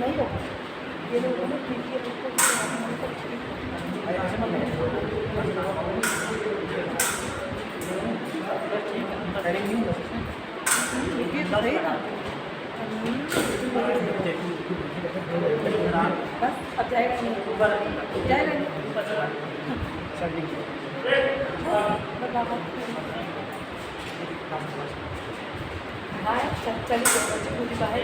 नहीं होगा, ये लोगों ने ठीक है उसको बस अब जाएगा नहीं, जाएगा नहीं हाँ चलिए बाहर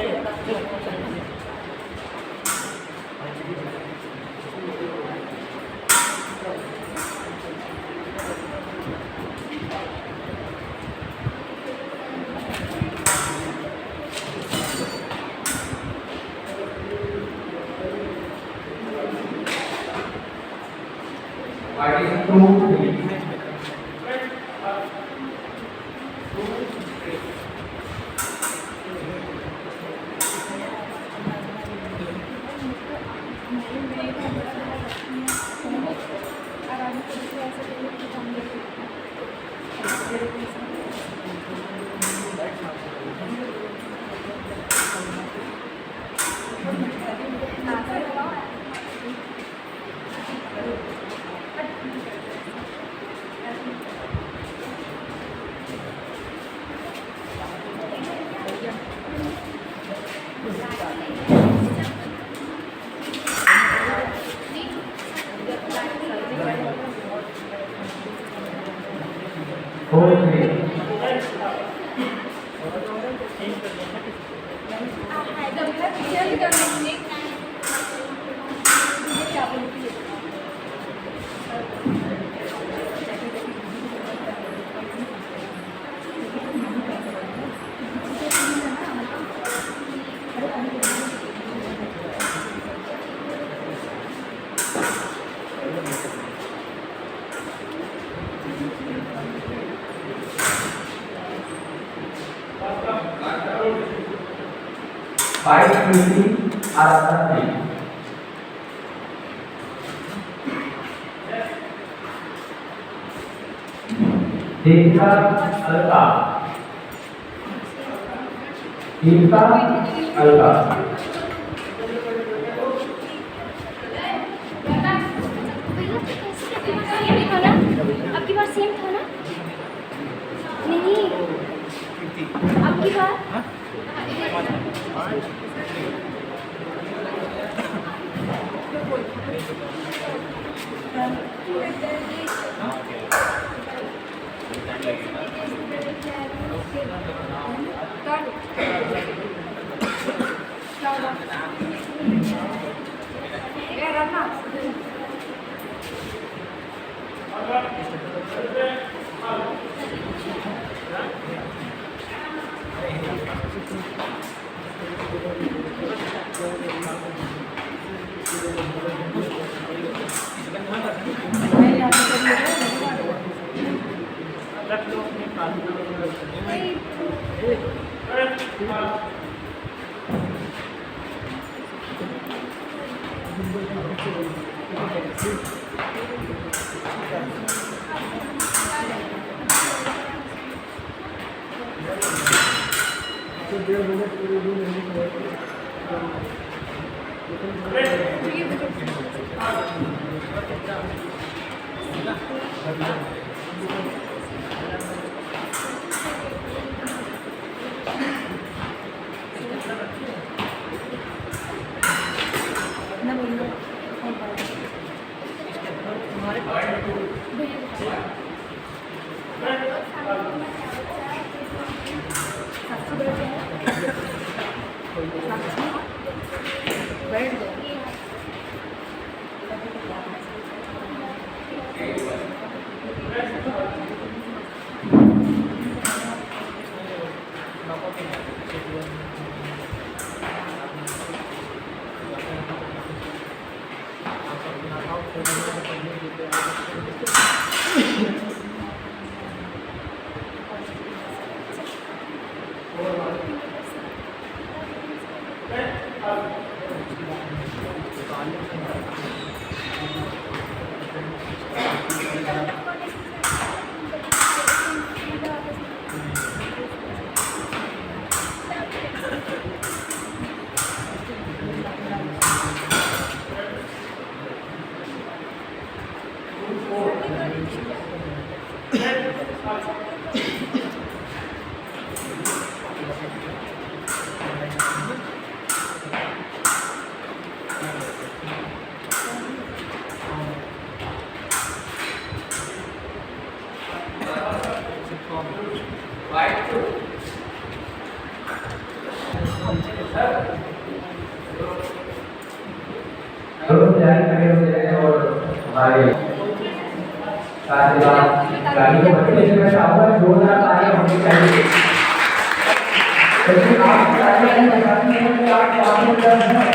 Partition 2, 3. Desa Alka, Desa Alka. आपकी बार सेम था ना? नहीं, आपकी बार White 2. दोनों तैयारी खड़े हो जाए और हमारे साथ गाड़ी को बच्चे से मैं चाहूँगा जोरदार तालियां होनी चाहिए। क्योंकि आप तालियां बजाती हैं तो आप काफी दर्द है।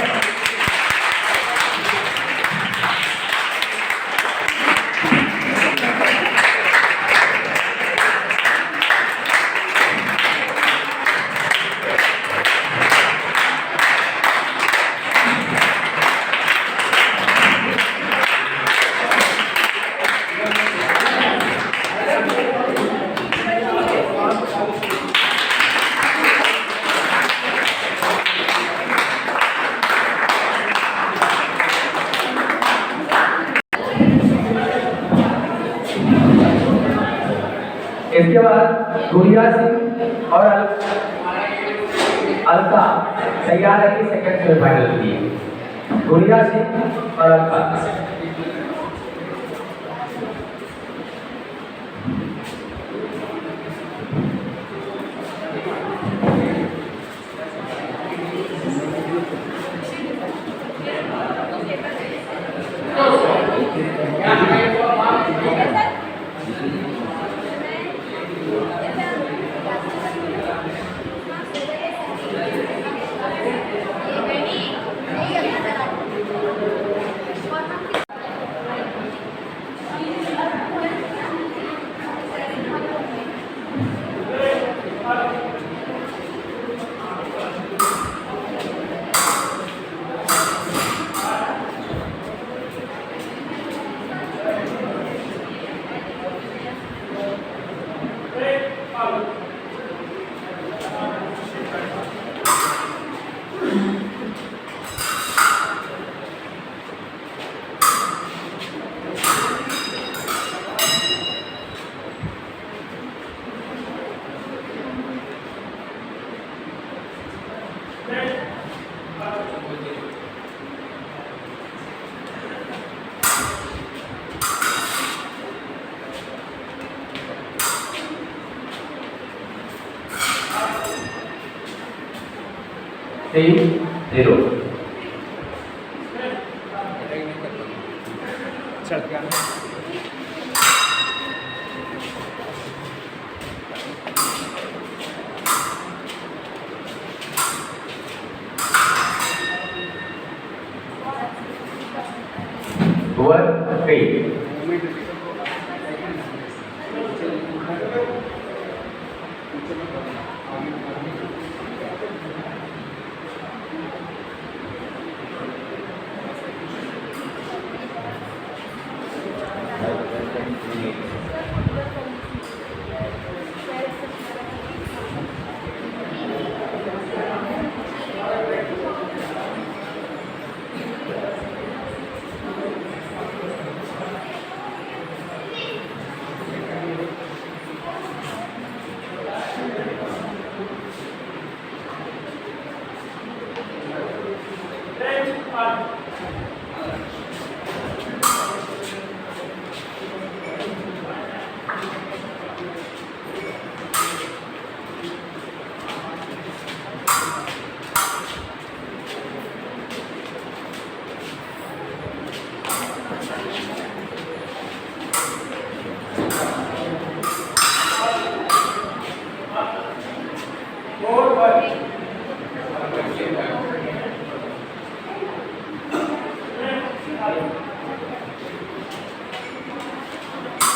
इसके बाद गुड़िया सिंह और अलका तैयार है कि सेकंड सेमीफाइनल के लिए। गुड़िया सिंह और अलका तीन 0। One, three.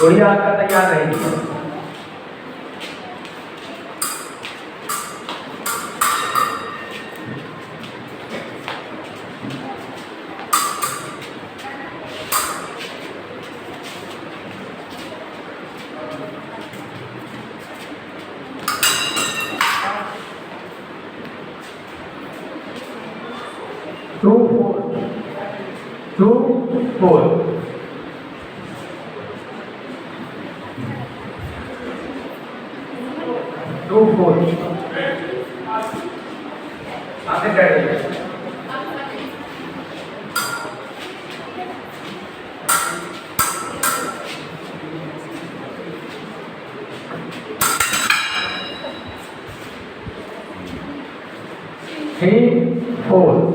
गुड़िया आपका तैयार रहेगी। टू फोर सामने चढ़िए। 3, 4.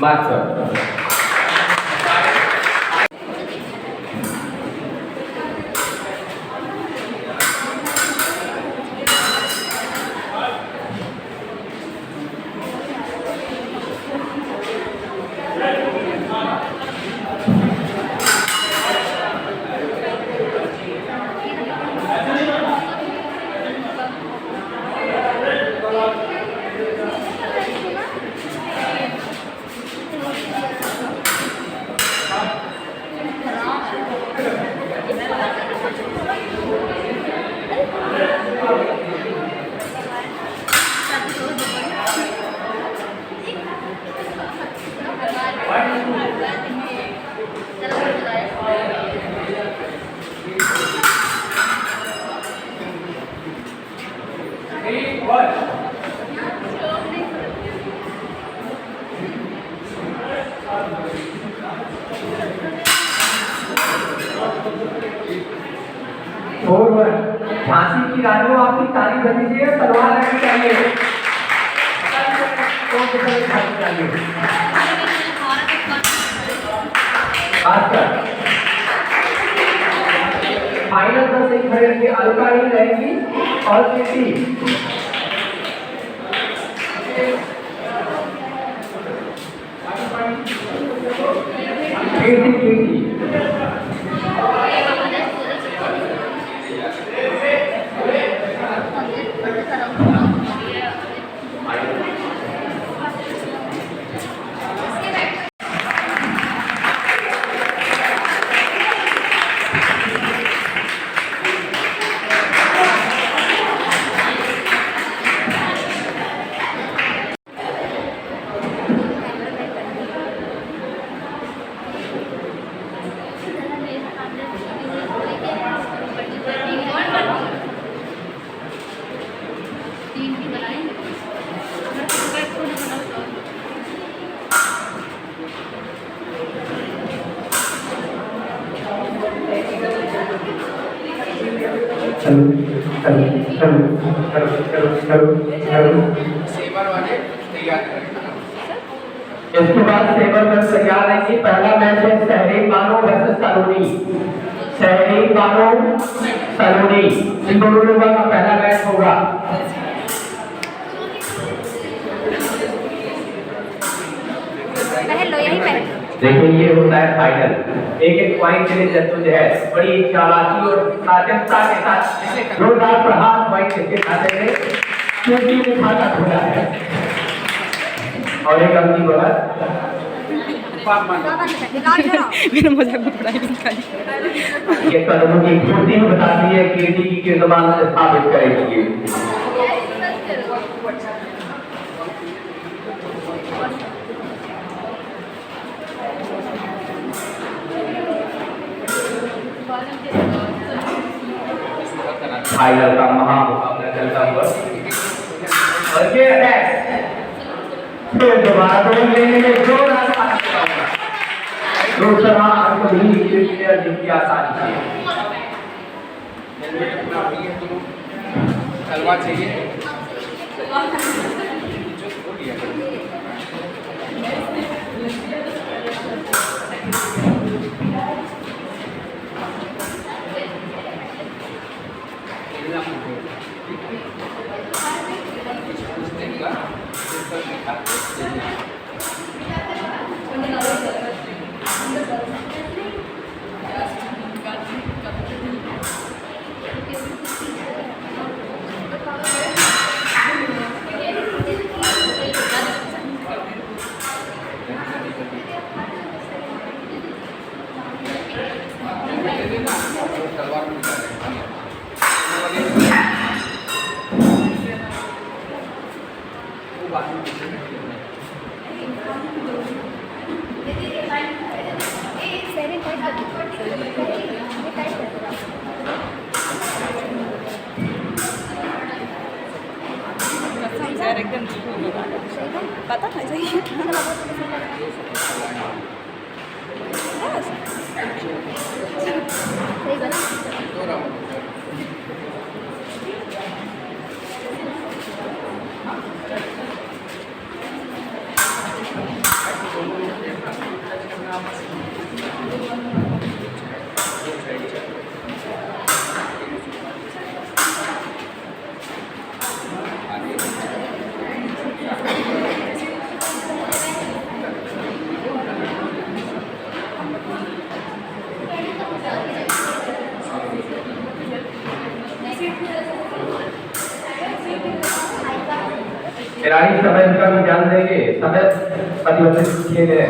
Master. झांसी की रानी आपकी तारीफ करनी चाहिए, तलवार रखनी चाहिए। फाइनल 10 एक खड़े रहेंगे, अलका ही रहेगी और कीर्ति। इसके बाद सेवर में तैयार रहेंगी। पहला मैच है शहरी बानो वर्सेस सलोनी। शहरी बानो सलोनी, इन दोनों लोगों का पहला मैच होगा। देखिए ये होता है फाइनल। एक एक पॉइंट के लिए जद्दोजहद, बड़ी चालाकी और साजसता के साथ जोरदार प्रहार पॉइंट के खाते में चूंकि ने खाता खोला है। और एक अपनी बगल मेरा मजाक मत उड़ाइए खाली। ये कदमों की खूबी बताती है कीर्ति की कीर्तमान से स्थापित करेगी। फाइनल का महामुकाबला चलता हुआ और ये अटैक फिर दोबारा तो लेने में जोरदार दूसरा अगली प्लेयर जिनकी आसानी से तलवार चाहिए एकदम सही है पता है सही है थोड़ा बहुत तो सही लगा बस सही बना खिलाड़ी समय का भी ध्यान देंगे, समय परिवर्तित किए गए।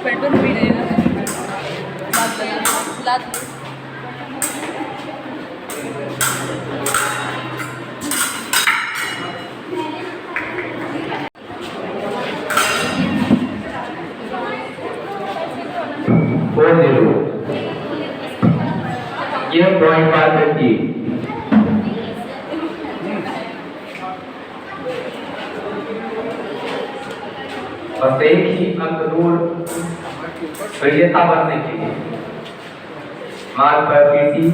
पेट्रोल भी नहीं है लात ये पॉइंट बात की बस एक ही अंक दूर विजेता बनने के लिए मार्ग पर पीटी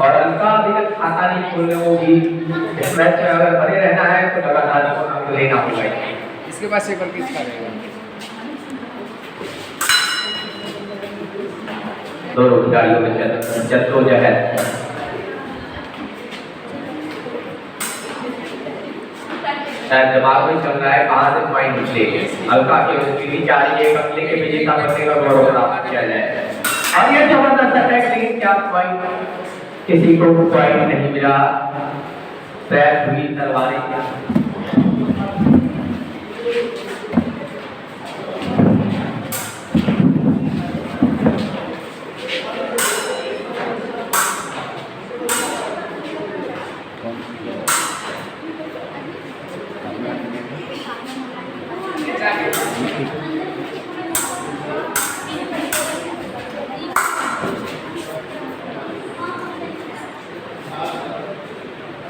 और अंका अभी तक खाता नहीं खोलने वो भी इस मैच में अगर बने रहना है तो लगातार अंक लेना होगा। इसके पास एक और किसका रहेगा? दोनों खिलाड़ियों में जद्दोजहद शायद दिमाग में चल रहा है कहाँ से पॉइंट निकले। अलका के पीटी जा रही है, कमले के विजेता बनने का गौरव प्राप्त किया जाए। और ये जबरदस्त अटैक, लेकिन क्या पॉइंट, किसी को पॉइंट नहीं मिला। पैर हुई तलवारें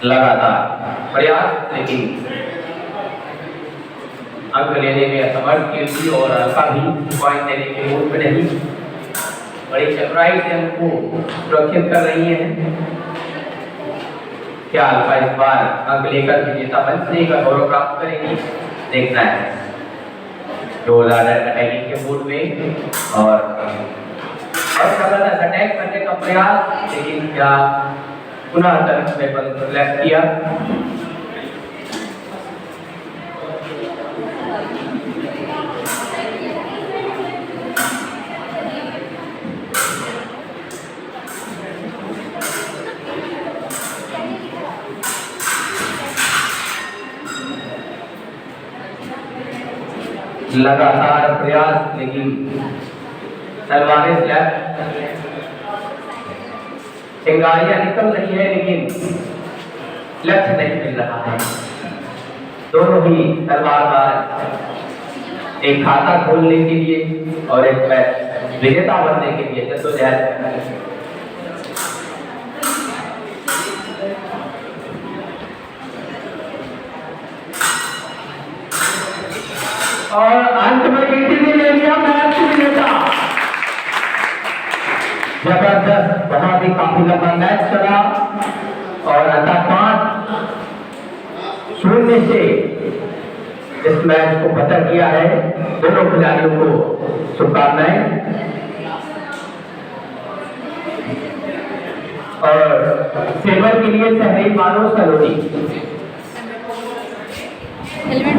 लगातार प्रयास, लेकिन अंक लेने में असमर्थ कीर्ति और अलका भी पॉइंट लेने के मूड में नहीं। बड़ी चतुराई से अंक को सुरक्षित कर रही है। क्या अलका इस बार अंक लेकर विजेता बनने का गौरव प्राप्त करेगी, देखना है। जोरदार अटैकिंग के मूड में और जबरदस्त अटैक करने का प्रयास, लेकिन क्या पुनः तरफ में लेफ्ट किया। लगातार प्रयास, लेकिन तलवारें लेफ्ट, चिंगारियां निकल रही है, लेकिन लक्ष्य नहीं मिल रहा है। दोनों ही तलवारबाज एक खाता खोलने के लिए और एक मैच विजेता बनने के लिए जद्दोजहद। और अंत में ईटीवी ले लिया मैच विजेता। जबरदस्त, बहुत ही काफी लंबा मैच चला और अंततः 5-0 से इस मैच को फतह किया है। दोनों खिलाड़ियों को शुभकामनाएं। और सिल्वर के लिए शहरी मानो सलोनी। हेलमेट